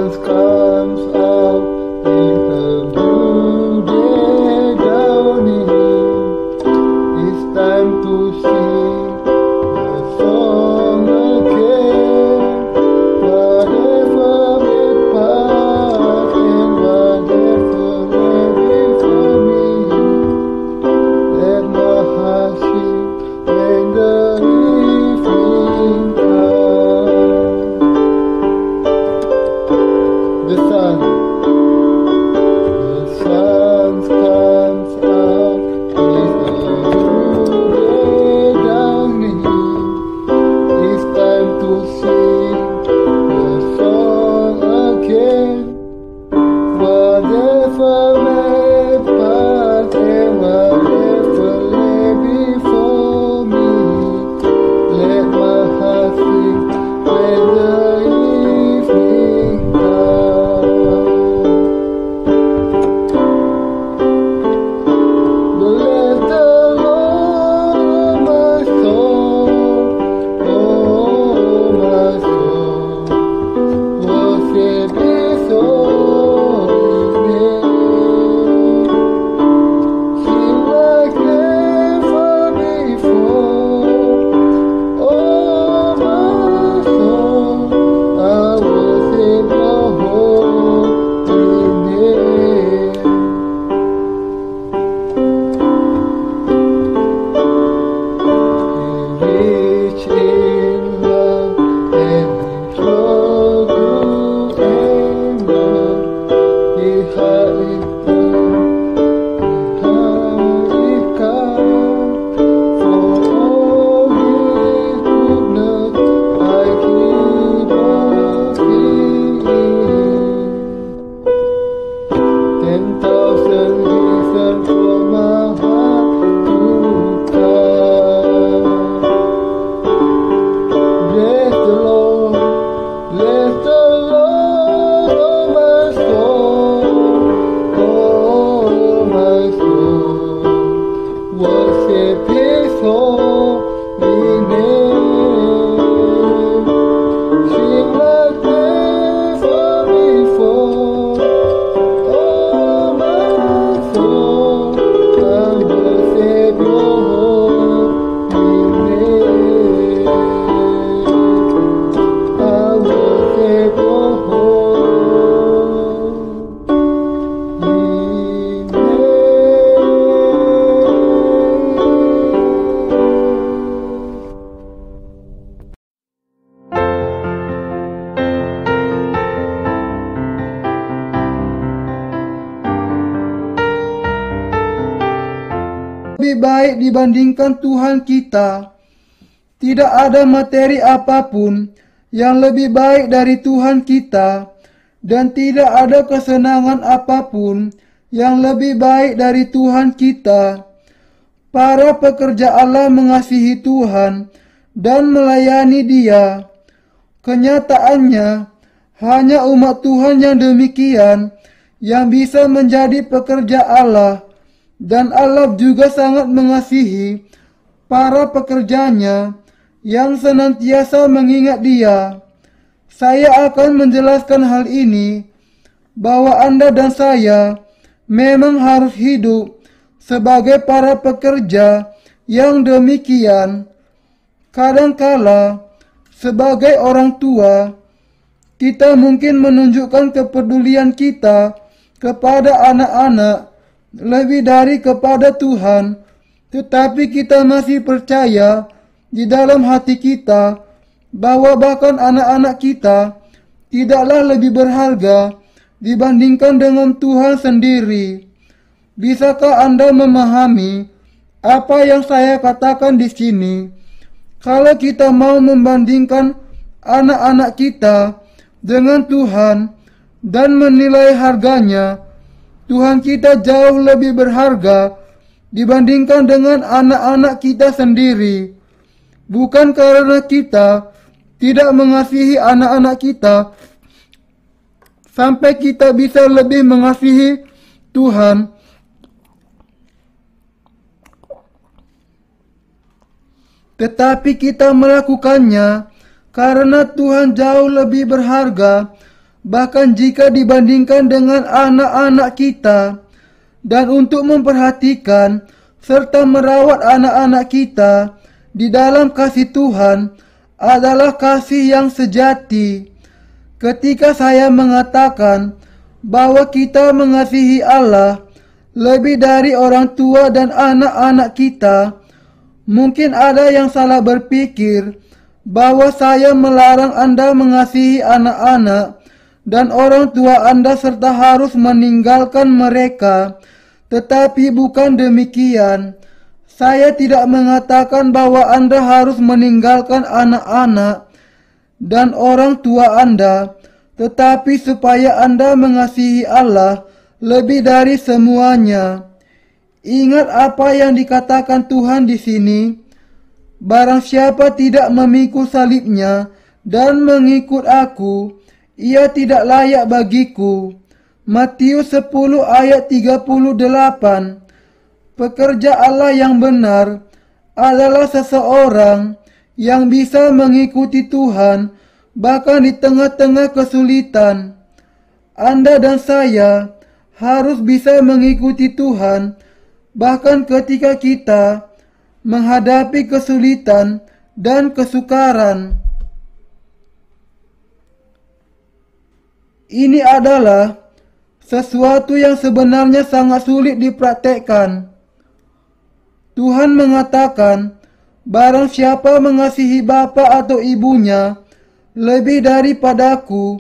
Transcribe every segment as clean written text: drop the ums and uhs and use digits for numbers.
sun comes out in a new day dawning. It's time to sing a song again. Whatever may pass and whatever may befall me, let my heart sing when the evening comes. The sun comes out, is a new day dawning. It's time to sing a song again. Whatever may pass and whatever lay before me, let my heart sing when the evening comes. Bless the Lord, oh my soul, oh my soul. Worship His holy name. Sing like never before, oh my soul. I worship Your holy name. He rich in love and He slow to anger. He highly come. For all His goodness I keep on singing. 10,000 reasons for my heart to come. Bless the Lord, oh my soul, oh my soul. Worship His holy name. Sing like never before, oh my soul. I worship Your holy name. I worship Your holy name. Lebih baik dibandingkan Tuhan kita. Tidak ada materi apapun yang lebih baik dari Tuhan kita, dan tidak ada kesenangan apapun yang lebih baik dari Tuhan kita. Para pekerja Allah mengasihi Tuhan dan melayani Dia. Kenyataannya, hanya umat Tuhan yang demikian yang bisa menjadi pekerja Allah, dan Allah juga sangat mengasihi para pekerjanya yang senantiasa mengingat Dia. Saya akan menjelaskan hal ini, bahwa Anda dan saya memang harus hidup sebagai para pekerja yang demikian. Kadangkala, sebagai orang tua, kita mungkin menunjukkan kepedulian kita kepada anak-anak lebih dari kepada Tuhan, tetapi kita masih percaya di dalam hati kita bahwa bahkan anak-anak kita tidaklah lebih berharga dibandingkan dengan Tuhan sendiri. Bisakah Anda memahami apa yang saya katakan di sini? Kalau kita mau membandingkan anak-anak kita dengan Tuhan dan menilai harganya, Tuhan kita jauh lebih berharga dibandingkan dengan anak-anak kita sendiri. Bukan karena kita tidak mengasihi anak-anak kita sampai kita bisa lebih mengasihi Tuhan, tetapi kita melakukannya karena Tuhan jauh lebih berharga bahkan jika dibandingkan dengan anak-anak kita, dan untuk memperhatikan serta merawat anak-anak kita di dalam kasih Tuhan adalah kasih yang sejati. Ketika saya mengatakan bahwa kita mengasihi Allah lebih dari orang tua dan anak-anak kita, mungkin ada yang salah berpikir bahwa saya melarang Anda mengasihi anak-anak dan orang tua Anda serta harus meninggalkan mereka. Tetapi bukan demikian. Saya tidak mengatakan bahwa Anda harus meninggalkan anak-anak dan orang tua Anda, tetapi supaya Anda mengasihi Allah lebih dari semuanya. Ingat apa yang dikatakan Tuhan di sini. Barang siapa tidak memikul salibnya dan mengikut aku, ia tidak layak bagiku. Matius 10 ayat 38. Pekerja Allah yang benar adalah seseorang yang bisa mengikuti Tuhan bahkan di tengah-tengah kesulitan. Anda dan saya harus bisa mengikuti Tuhan bahkan ketika kita menghadapi kesulitan dan kesukaran. Ini adalah sesuatu yang sebenarnya sangat sulit dipraktekkan. Tuhan mengatakan, barang siapa mengasihi bapa atau ibunya lebih daripadaku,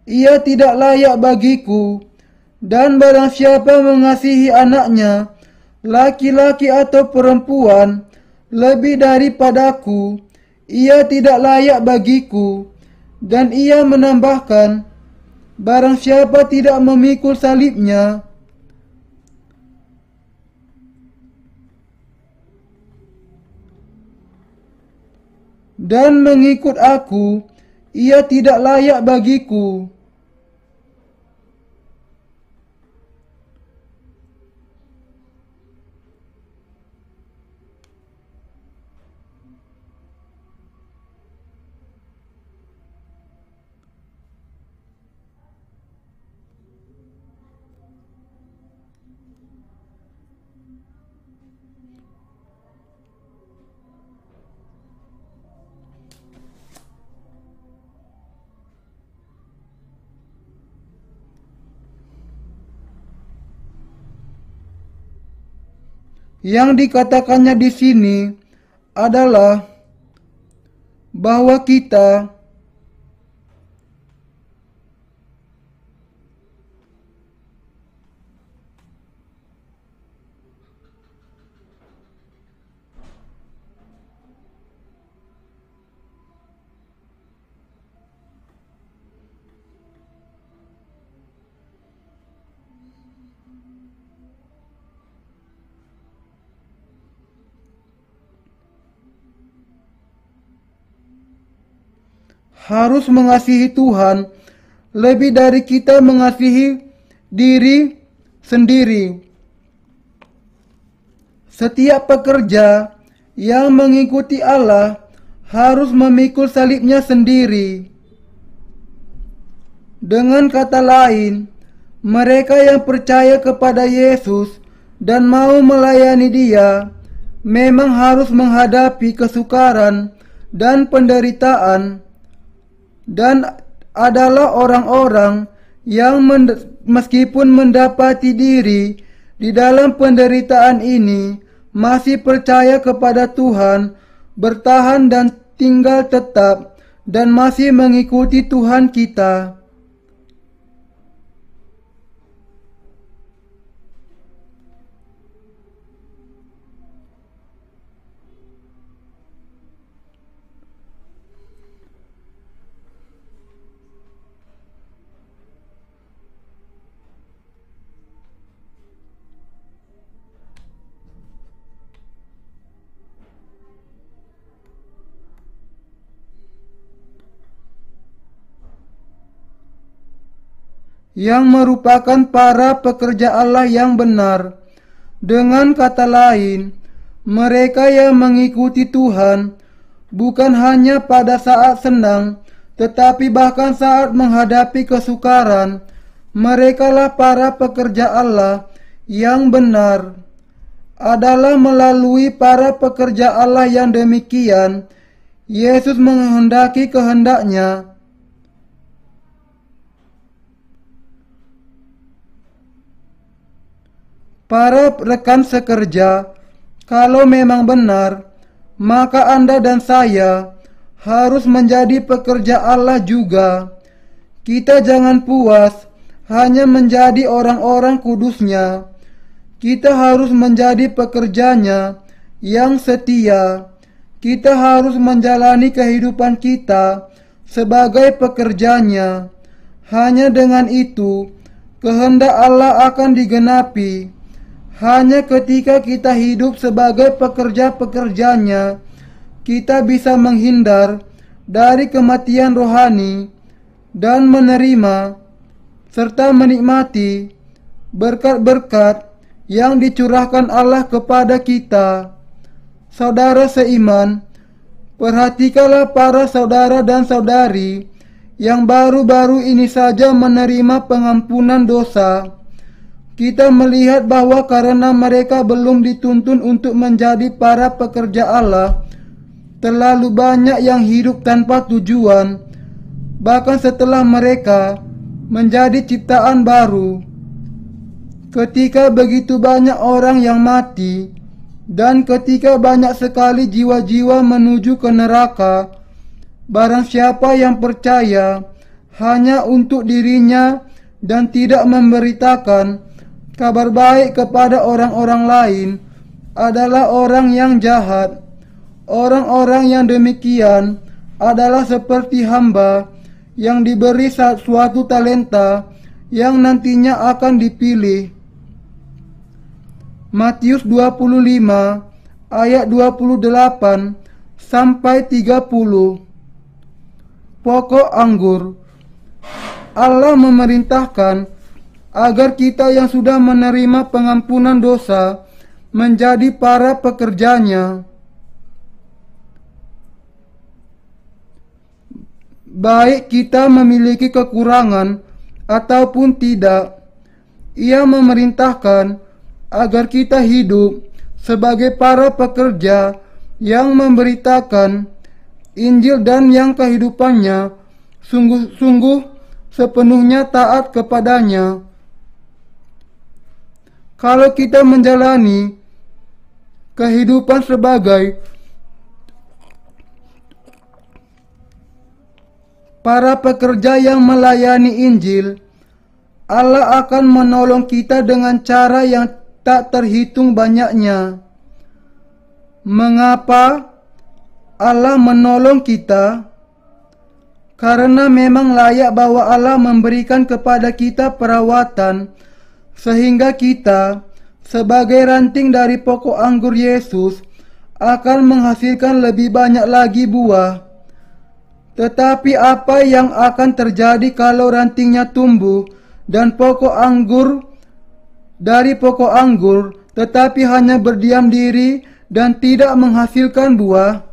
ia tidak layak bagiku. Dan barang siapa mengasihi anaknya, laki-laki atau perempuan, lebih daripadaku, ia tidak layak bagiku. Dan ia menambahkan, barang siapa tidak memikul salibnya dan mengikut aku, ia tidak layak bagiku. Yang dikatakannya di sini adalah bahwa kita harus mengasihi Tuhan lebih dari kita mengasihi diri sendiri. Setiap pekerja yang mengikuti Allah harus memikul salibnya sendiri. Dengan kata lain, mereka yang percaya kepada Yesus dan mau melayani Dia memang harus menghadapi kesukaran dan penderitaan, dan adalah orang-orang yang meskipun mendapati diri di dalam penderitaan ini masih percaya kepada Tuhan, bertahan dan tinggal tetap, dan masih mengikuti Tuhan kita. Yang merupakan para pekerja Allah yang benar. Dengan kata lain, mereka yang mengikuti Tuhan bukan hanya pada saat senang, tetapi bahkan saat menghadapi kesukaran, merekalah para pekerja Allah yang benar. Adalah melalui para pekerja Allah yang demikian, Yesus menghendaki kehendaknya. Para rekan sekerja, kalau memang benar, maka Anda dan saya harus menjadi pekerja Allah juga. Kita jangan puas hanya menjadi orang-orang kudusnya. Kita harus menjadi pekerjanya yang setia. Kita harus menjalani kehidupan kita sebagai pekerjanya. Hanya dengan itu, kehendak Allah akan digenapi. Hanya ketika kita hidup sebagai pekerja-pekerjanya, kita bisa menghindar dari kematian rohani dan menerima serta menikmati berkat-berkat yang dicurahkan Allah kepada kita. Saudara seiman, perhatikanlah para saudara dan saudari yang baru-baru ini saja menerima pengampunan dosa. Kita melihat bahwa karena mereka belum dituntun untuk menjadi para pekerja Allah, terlalu banyak yang hidup tanpa tujuan, bahkan setelah mereka menjadi ciptaan baru. Ketika begitu banyak orang yang mati, dan ketika banyak sekali jiwa-jiwa menuju ke neraka, barang siapa yang percaya hanya untuk dirinya dan tidak memberitakan kabar baik kepada orang-orang lain adalah orang yang jahat. Orang-orang yang demikian adalah seperti hamba yang diberi suatu talenta yang nantinya akan dipilih. Matius 25 ayat 28 sampai 30. Pokok anggur. Allah memerintahkan agar kita yang sudah menerima pengampunan dosa menjadi para pekerjanya. Baik kita memiliki kekurangan ataupun tidak, Ia memerintahkan agar kita hidup sebagai para pekerja yang memberitakan Injil dan yang kehidupannya sungguh-sungguh sepenuhnya taat kepadanya. Kalau kita menjalani kehidupan sebagai para pekerja yang melayani Injil, Allah akan menolong kita dengan cara yang tak terhitung banyaknya. Mengapa Allah menolong kita? Karena memang layak bahwa Allah memberikan kepada kita perawatan, sehingga kita sebagai ranting dari pokok anggur Yesus akan menghasilkan lebih banyak lagi buah. Tetapi apa yang akan terjadi kalau rantingnya tumbuh dan pokok anggur dari pokok anggur tetapi hanya berdiam diri dan tidak menghasilkan buah?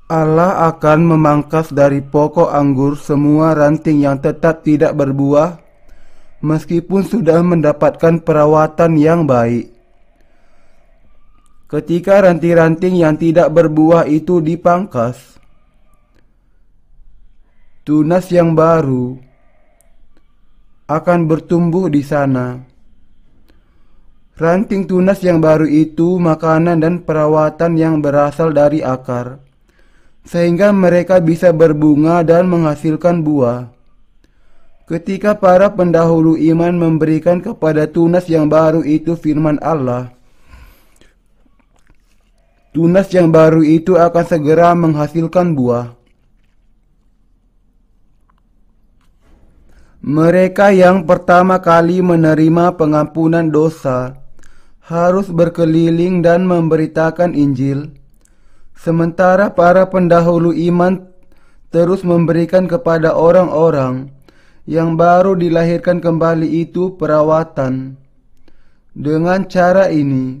Allah akan memangkas dari pokok anggur semua ranting yang tetap tidak berbuah, meskipun sudah mendapatkan perawatan yang baik. Ketika ranting-ranting yang tidak berbuah itu dipangkas, tunas yang baru akan bertumbuh di sana. Ranting tunas yang baru itu makanan dan perawatan yang berasal dari akar, sehingga mereka bisa berbunga dan menghasilkan buah. Ketika para pendahulu iman memberikan kepada tunas yang baru itu firman Allah, tunas yang baru itu akan segera menghasilkan buah. Mereka yang pertama kali menerima pengampunan dosa harus berkeliling dan memberitakan Injil, sementara para pendahulu iman terus memberikan kepada orang-orang yang baru dilahirkan kembali itu perawatan. Dengan cara ini,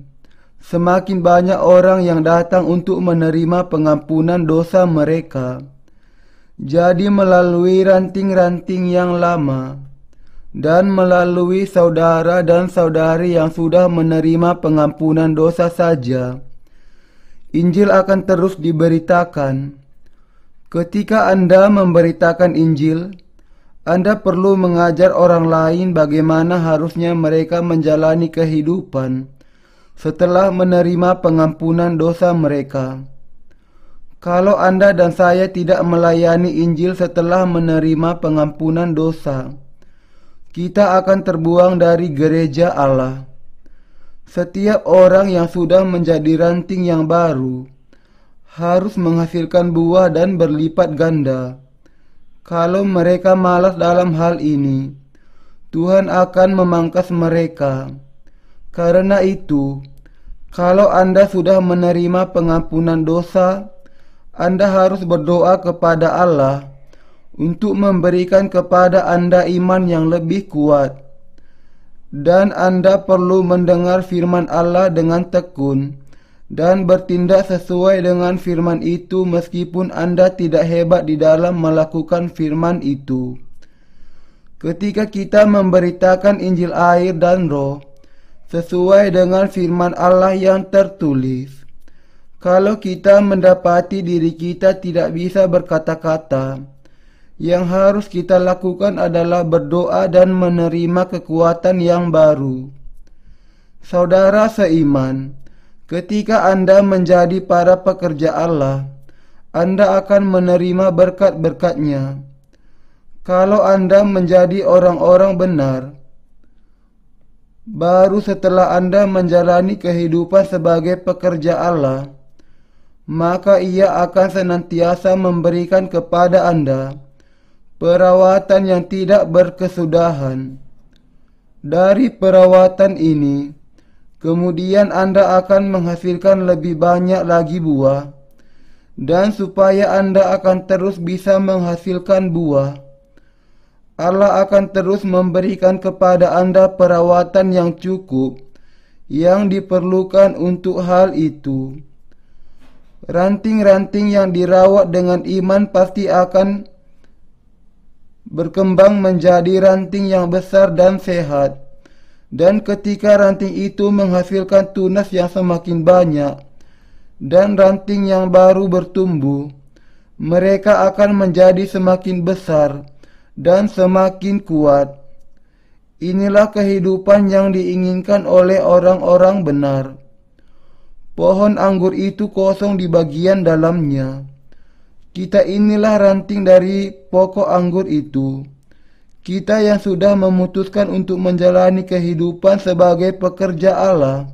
semakin banyak orang yang datang untuk menerima pengampunan dosa mereka. Jadi melalui ranting-ranting yang lama dan melalui saudara dan saudari yang sudah menerima pengampunan dosa saja, Injil akan terus diberitakan. Ketika Anda memberitakan Injil, Anda perlu mengajar orang lain bagaimana harusnya mereka menjalani kehidupan setelah menerima pengampunan dosa mereka. Kalau Anda dan saya tidak melayani Injil setelah menerima pengampunan dosa, kita akan terbuang dari gereja Allah. Setiap orang yang sudah menjadi ranting yang baru harus menghasilkan buah dan berlipat ganda. Kalau mereka malas dalam hal ini, Tuhan akan memangkas mereka. Karena itu, kalau Anda sudah menerima pengampunan dosa, Anda harus berdoa kepada Allah untuk memberikan kepada Anda iman yang lebih kuat. Dan Anda perlu mendengar firman Allah dengan tekun dan bertindak sesuai dengan firman itu meskipun Anda tidak hebat di dalam melakukan firman itu. Ketika kita memberitakan Injil air dan Roh sesuai dengan firman Allah yang tertulis, kalau kita mendapati diri kita tidak bisa berkata-kata, yang harus kita lakukan adalah berdoa dan menerima kekuatan yang baru. Saudara seiman, ketika Anda menjadi para pekerja Allah, Anda akan menerima berkat-berkat-Nya. Kalau Anda menjadi orang-orang benar, baru setelah Anda menjalani kehidupan sebagai pekerja Allah, maka Ia akan senantiasa memberikan kepada Anda perawatan yang tidak berkesudahan. Dari perawatan ini, kemudian Anda akan menghasilkan lebih banyak lagi buah, dan supaya Anda akan terus bisa menghasilkan buah, Allah akan terus memberikan kepada Anda perawatan yang cukup yang diperlukan untuk hal itu. Ranting-ranting yang dirawat dengan iman pasti akan berkembang menjadi ranting yang besar dan sehat. Dan ketika ranting itu menghasilkan tunas yang semakin banyak dan ranting yang baru bertumbuh, mereka akan menjadi semakin besar dan semakin kuat. Inilah kehidupan yang diinginkan oleh orang-orang benar. Pohon anggur itu kosong di bagian dalamnya. Kita inilah ranting dari pokok anggur itu. Kita yang sudah memutuskan untuk menjalani kehidupan sebagai pekerja Allah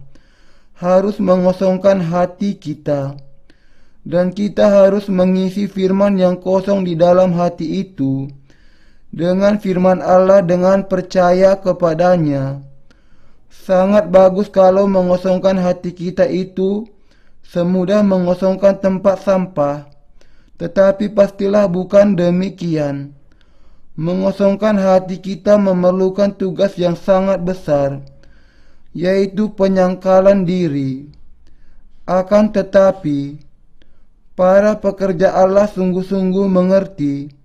harus mengosongkan hati kita. Dan kita harus mengisi firman yang kosong di dalam hati itu dengan firman Allah dengan percaya kepadanya. Sangat bagus kalau mengosongkan hati kita itu semudah mengosongkan tempat sampah. Tetapi pastilah bukan demikian. Mengosongkan hati kita memerlukan tugas yang sangat besar, yaitu penyangkalan diri. Akan tetapi, para pekerja Allah sungguh-sungguh mengerti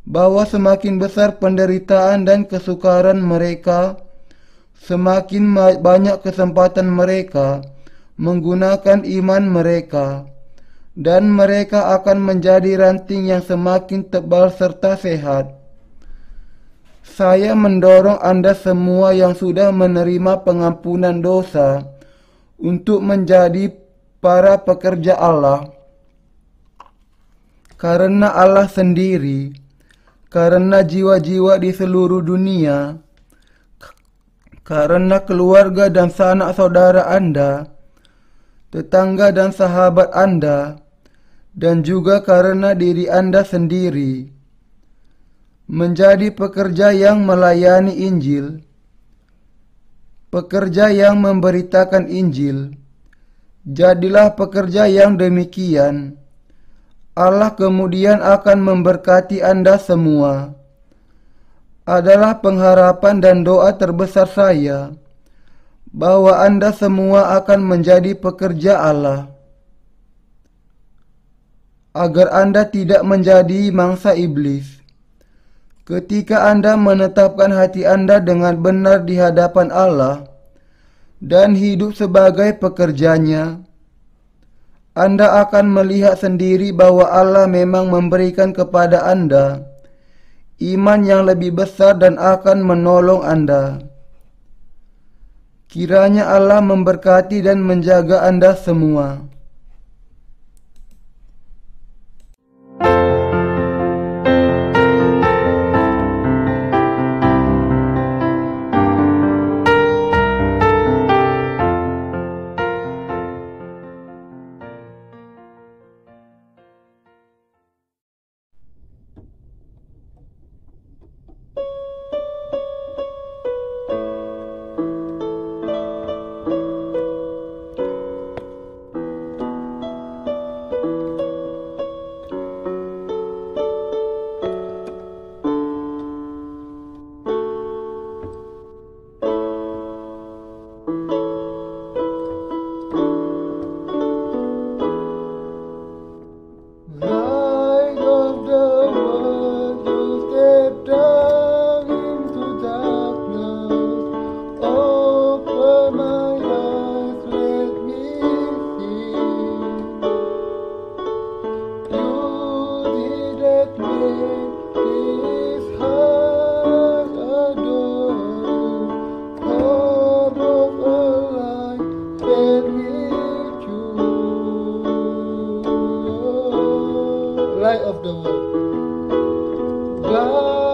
bahwa semakin besar penderitaan dan kesukaran mereka, semakin banyak kesempatan mereka menggunakan iman mereka, dan mereka akan menjadi ranting yang semakin tebal serta sehat. Saya mendorong Anda semua yang sudah menerima pengampunan dosa untuk menjadi para pekerja Allah. Karena Allah sendiri, karena jiwa-jiwa di seluruh dunia, karena keluarga dan sanak saudara Anda, tetangga dan sahabat Anda, dan juga karena diri Anda sendiri. Menjadi pekerja yang melayani Injil, pekerja yang memberitakan Injil, jadilah pekerja yang demikian. Allah kemudian akan memberkati Anda semua. Adalah pengharapan dan doa terbesar saya bahwa Anda semua akan menjadi pekerja Allah, agar Anda tidak menjadi mangsa iblis. Ketika Anda menetapkan hati Anda dengan benar di hadapan Allah dan hidup sebagai pekerjanya, Anda akan melihat sendiri bahwa Allah memang memberikan kepada Anda iman yang lebih besar dan akan menolong Anda. Kiranya Allah memberkati dan menjaga Anda semua. Light of the world, you step down into darkness. Open my eyes, let me see. You did that make this heart adore you. God of a life, let me choose. Light of the world. God